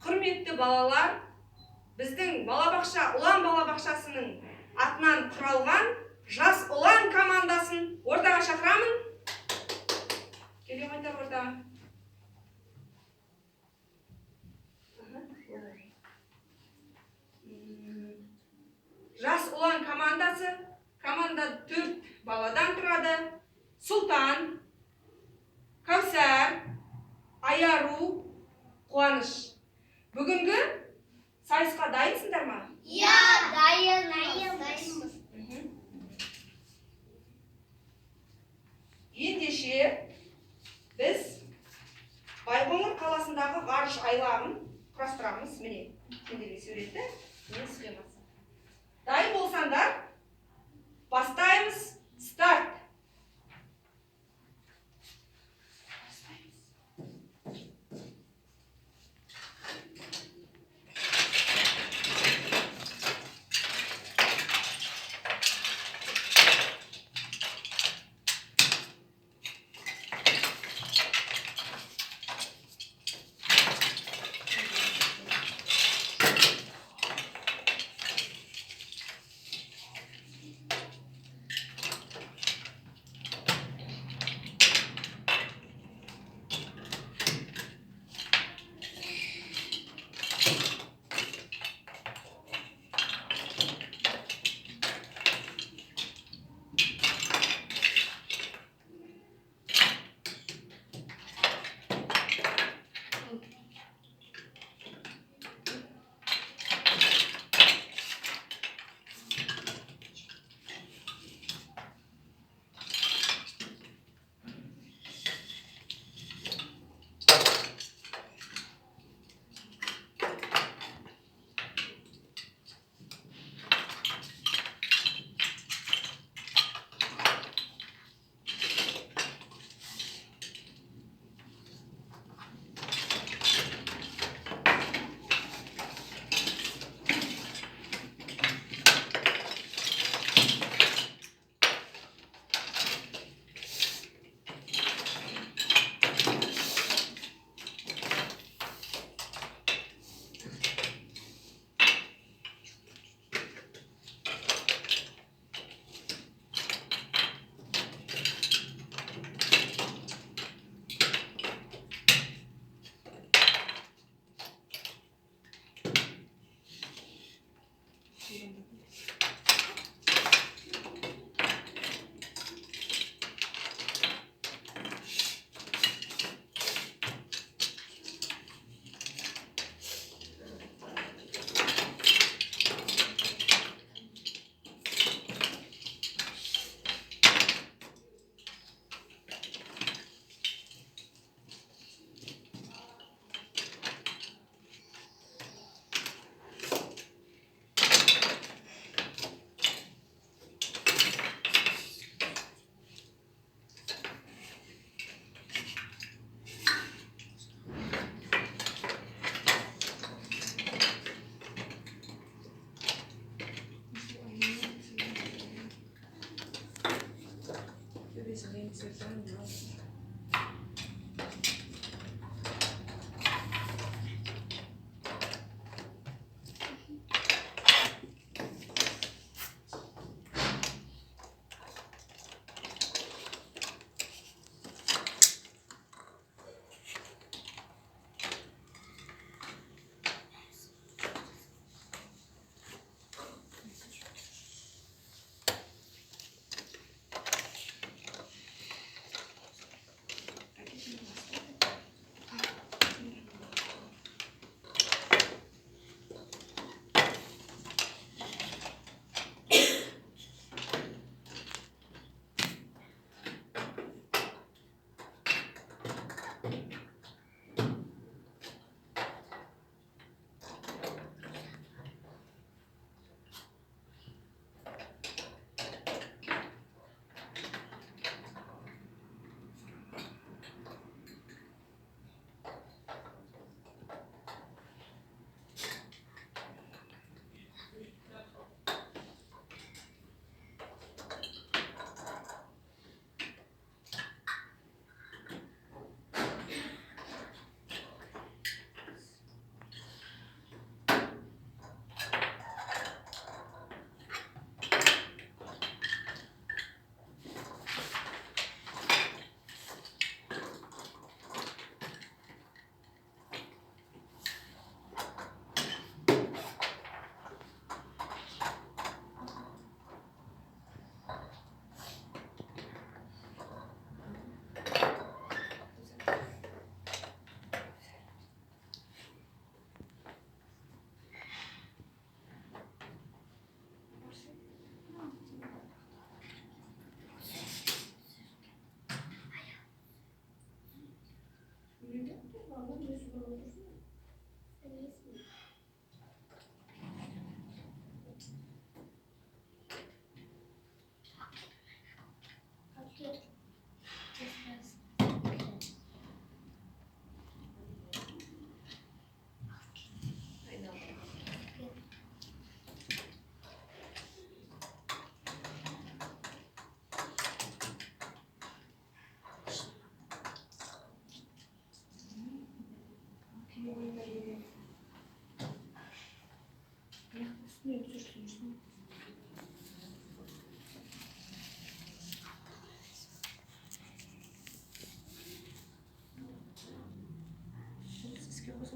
Құрметті балалар, біздің балабақша, ұлан балабақшасының атынан құралған жас ұлан командасын ортаға шақырамын. Келе қайтар ортаға. Жас ұлан командасы, команда 4 баладан тұрады. Сұлтан, Кәусар, Аяру, Қуаныш. Бүгінгі сайысқа дайынсыңдар ма? Иә, дайынбыз. Ендеше біз Байқоңыр қаласындағы ғарыш айлағын құрастырамыз. Міне, сендерге суретті, мен схемасы. Дайын болсаңдар, бастаймыз. Старт!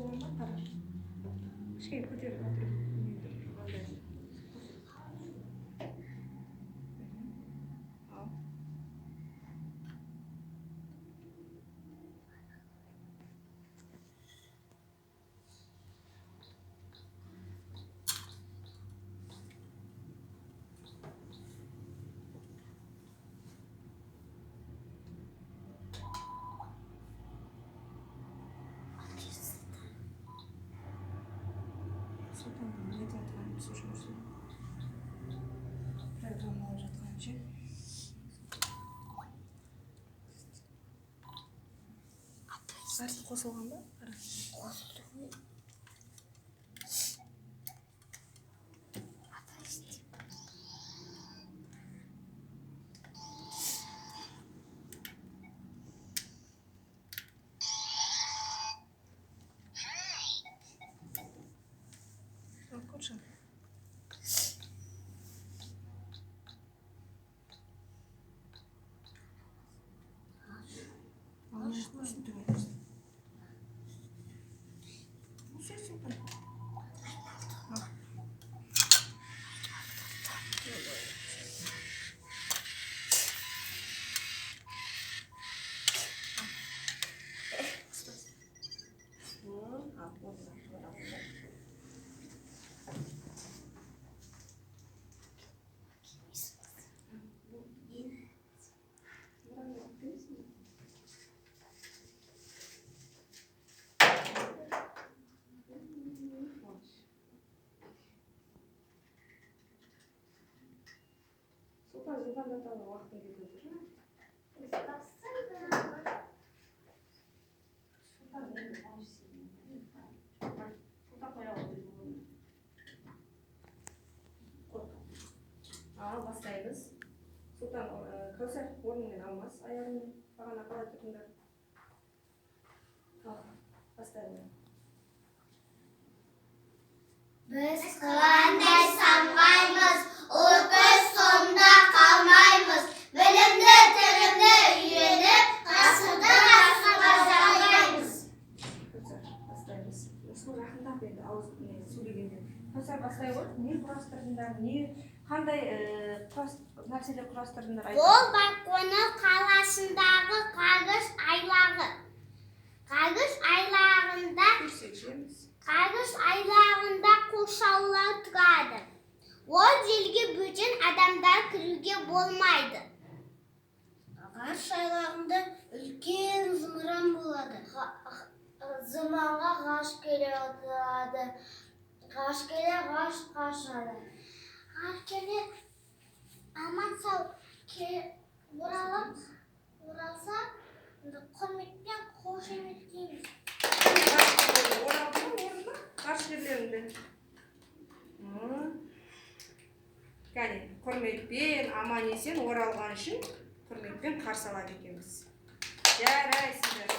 Соған ба қара. Кішкене көтеріп отыр. Ал. Содан не айтып жатқанымыз уже осы. Программа алып жатқан ше. Қарсы қосылған ба? Қосылды. Көрші. Sultan Zülfan da tamam vaktin gidiyordur. Sultan ne Sultan koyalım. Al başlayınız. Sultan Kavsar ornundan almaz. Ayağını bağına kalay tutunda. Al başlayın. Biz kıvanday sanmayız, uyku sonunda kalmayız. Bilimde terimde üyenip, kasırda kazanmayız. Kavsar başlayınız. Osman жақындап енді ауыз сөйлегенде. Kavsar başlay ғой. Не құрастырдыңдар, не қандай нәрселер құрастырдыңдар айтып. Бұл Байқоңыр қаласындағы Қарғыс айлағы. Қарғыс айлағында Қарғыс айлағында қоршаулар тұрады. Ол жерге бөтен адамдар кіруге болмайды. Қарғыс айлағында үлкен зымыран болады. Зымыранға ғаш келе отырады. Ғаш келе ғаш қашады. Ғаш келе аман сау оралса, құрметпен қошеметтейміз. Оралды ма орында? Қарсы жерлерінде. Кәне, құрметпен, аман есен оралған үшін құрметпен қарсы алады екенбіз. Жарайсыздар.